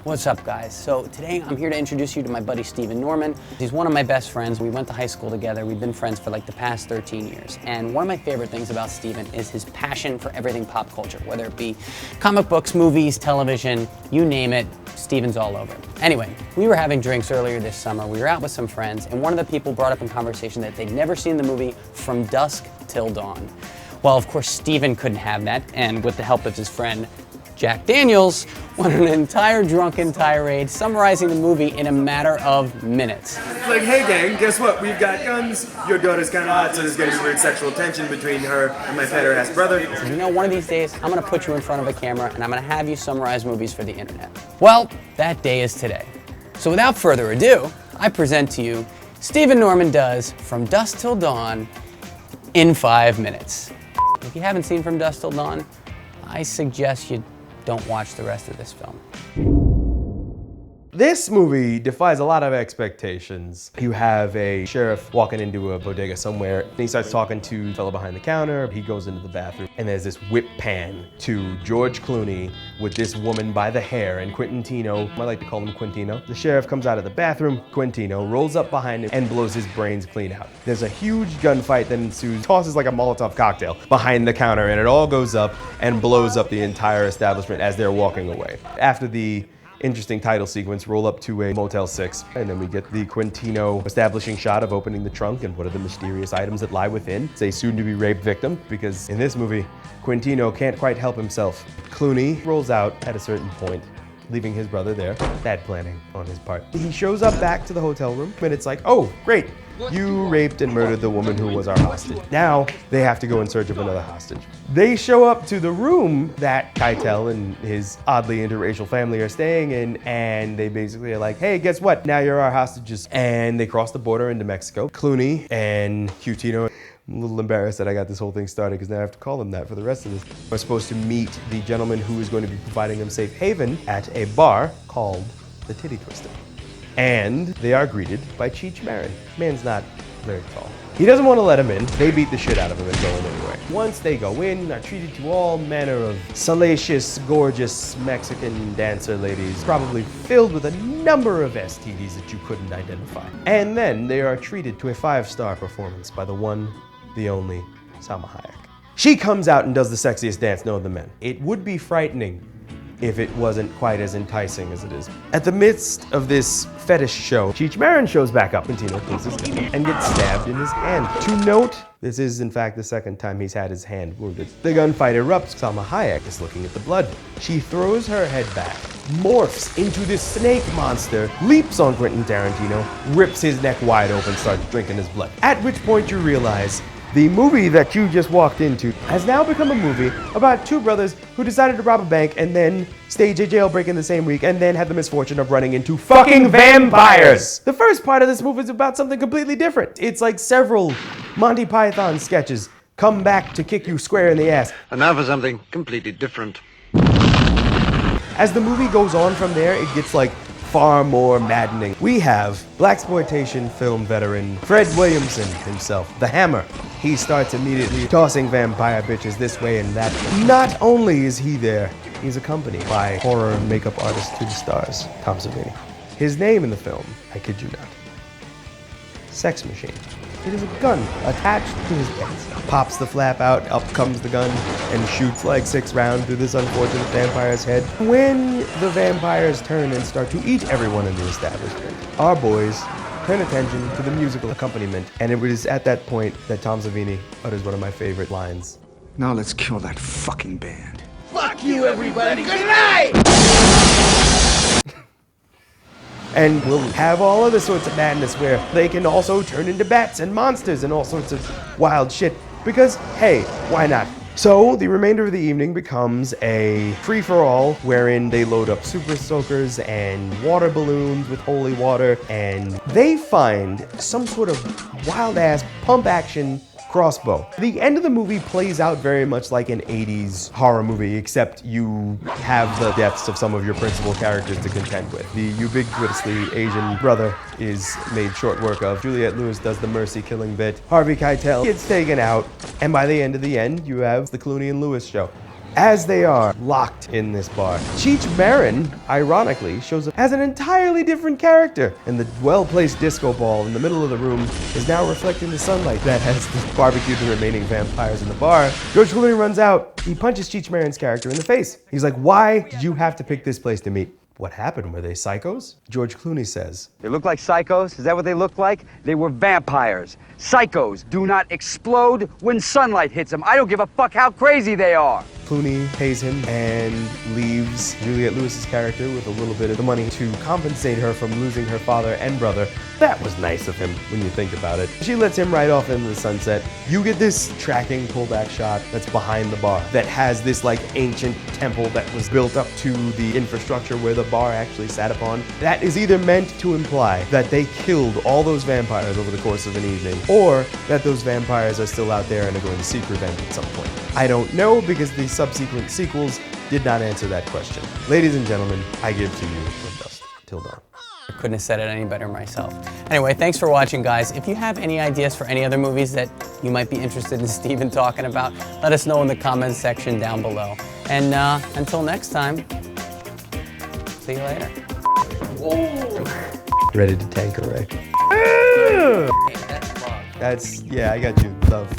What's up, guys? So today I'm here to introduce you to my buddy Stephen Norman. He's one of my best friends. We went to high school together. We've been friends for like the past 13 years. And one of my favorite things about Stephen is his passion for everything pop culture, whether it be comic books, movies, television, you name it, Stephen's all over. Anyway, we were having drinks earlier this summer. We were out with some friends, and one of the people brought up in conversation that they'd never seen the movie From Dusk Till Dawn. Well, of course, Stephen couldn't have that, and with the help of his friend, Jack Daniels, went on an entire drunken tirade summarizing the movie in a matter of minutes. Like, hey gang, guess what? We've got guns. Your daughter's kind of hot, so there's going to be weird sexual tension between her and my better-ass brother. So, you know, one of these days, I'm going to put you in front of a camera and I'm going to have you summarize movies for the internet. Well, that day is today. So without further ado, I present to you Stephen Norman does From Dusk Till Dawn in 5 minutes. If you haven't seen From Dusk Till Dawn, I suggest you don't watch the rest of this film. This movie defies a lot of expectations. You have a sheriff walking into a bodega somewhere, and he starts talking to the fellow behind the counter. He goes into the bathroom, and there's this whip pan to George Clooney with this woman by the hair, and Quintino, I like to call him Quintino. The sheriff comes out of the bathroom, Quintino rolls up behind him and blows his brains clean out. There's a huge gunfight that ensues, tosses like a Molotov cocktail behind the counter, and it all goes up and blows up the entire establishment as they're walking away. After the interesting title sequence, roll up to a Motel 6, and then we get the Quintino establishing shot of opening the trunk and what are the mysterious items that lie within. It's a soon-to-be raped victim, because in this movie, Quintino can't quite help himself. Clooney rolls out at a certain point, leaving his brother there. Bad planning on his part. He shows up back to the hotel room, and it's like, oh, great. You raped and murdered the woman who was our hostage. Now they have to go in search of another hostage. They show up to the room that Keitel and his oddly interracial family are staying in, and they basically are like, hey, guess what? Now you're our hostages. And they cross the border into Mexico. Clooney and Quintino, I'm a little embarrassed that I got this whole thing started because now I have to call them that for the rest of this. We're supposed to meet the gentleman who is going to be providing them safe haven at a bar called the Titty Twister. And they are greeted by Cheech Marin. Man's not very tall. He doesn't want to let him in. They beat the shit out of him and go in anyway. Once they go in, are treated to all manner of salacious, gorgeous Mexican dancer ladies, probably filled with a number of STDs that you couldn't identify. And then they are treated to a 5-star performance by the one, the only, Salma Hayek. She comes out and does the sexiest dance known to men. It would be frightening if it wasn't quite as enticing as it is. At the midst of this fetish show, Cheech Marin shows back up and Tino pulls his gun and gets stabbed in his hand. To note, this is in fact the second time he's had his hand wounded. The gunfight erupts. Salma Hayek is looking at the blood. She throws her head back, morphs into this snake monster, leaps on Quentin Tarantino, rips his neck wide open, starts drinking his blood. At which point you realize the movie that you just walked into has now become a movie about two brothers who decided to rob a bank and then stage a jailbreak in the same week and then had the misfortune of running into fucking vampires. The first part of this movie is about something completely different. It's like several Monty Python sketches come back to kick you square in the ass. And now for something completely different. As the movie goes on from there, it gets like far more maddening. We have blaxploitation film veteran Fred Williamson himself, the Hammer. He starts immediately tossing vampire bitches this way and that. Not only is he there, he's accompanied by horror makeup artist to the stars, Tom Savini. His name in the film, I kid you not, Sex Machine. It is a gun attached to his pants. Pops the flap out, up comes the gun, and shoots like 6 rounds through this unfortunate vampire's head. When the vampires turn and start to eat everyone in the establishment, our boys turn attention to the musical accompaniment. And it was at that point that Tom Savini utters one of my favorite lines. Now let's kill that fucking band. Fuck you, everybody. Good night! And we'll have all other sorts of madness where they can also turn into bats and monsters and all sorts of wild shit. Because, hey, why not? So the remainder of the evening becomes a free-for-all wherein they load up super soakers and water balloons with holy water, and they find some sort of wild-ass pump-action crossbow. The end of the movie plays out very much like an 80s horror movie, except you have the deaths of some of your principal characters to contend with. The ubiquitously Asian brother is made short work of. Juliette Lewis does the mercy killing bit. Harvey Keitel gets taken out, and by the end, you have the Clooney and Lewis show. As they are locked in this bar, Cheech Marin, ironically, shows up as an entirely different character. And the well-placed disco ball in the middle of the room is now reflecting the sunlight that has barbecued the remaining vampires in the bar. George Clooney runs out. He punches Cheech Marin's character in the face. He's like, why did you have to pick this place to meet? What happened? Were they psychos? George Clooney says, They look like psychos? Is that what they looked like? They were vampires. Psychos do not explode when sunlight hits them. I don't give a fuck how crazy they are. Clooney pays him and leaves Juliette Lewis's character with a little bit of the money to compensate her from losing her father and brother. That was nice of him when you think about it. She lets him ride off into the sunset. You get this tracking pullback shot that's behind the bar that has this like ancient temple that was built up to the infrastructure where the bar actually sat upon. That is either meant to imply that they killed all those vampires over the course of an evening, or that those vampires are still out there and are going to seek revenge at some point. I don't know, because the subsequent sequels did not answer that question. Ladies and gentlemen, I give to you From Dusk Till Dawn. I couldn't have said it any better myself. Anyway, thanks for watching, guys. If you have any ideas for any other movies that you might be interested in Steven talking about, let us know in the comments section down below. And until next time, see you later. Ready to tank away. That's, yeah, I got you, love.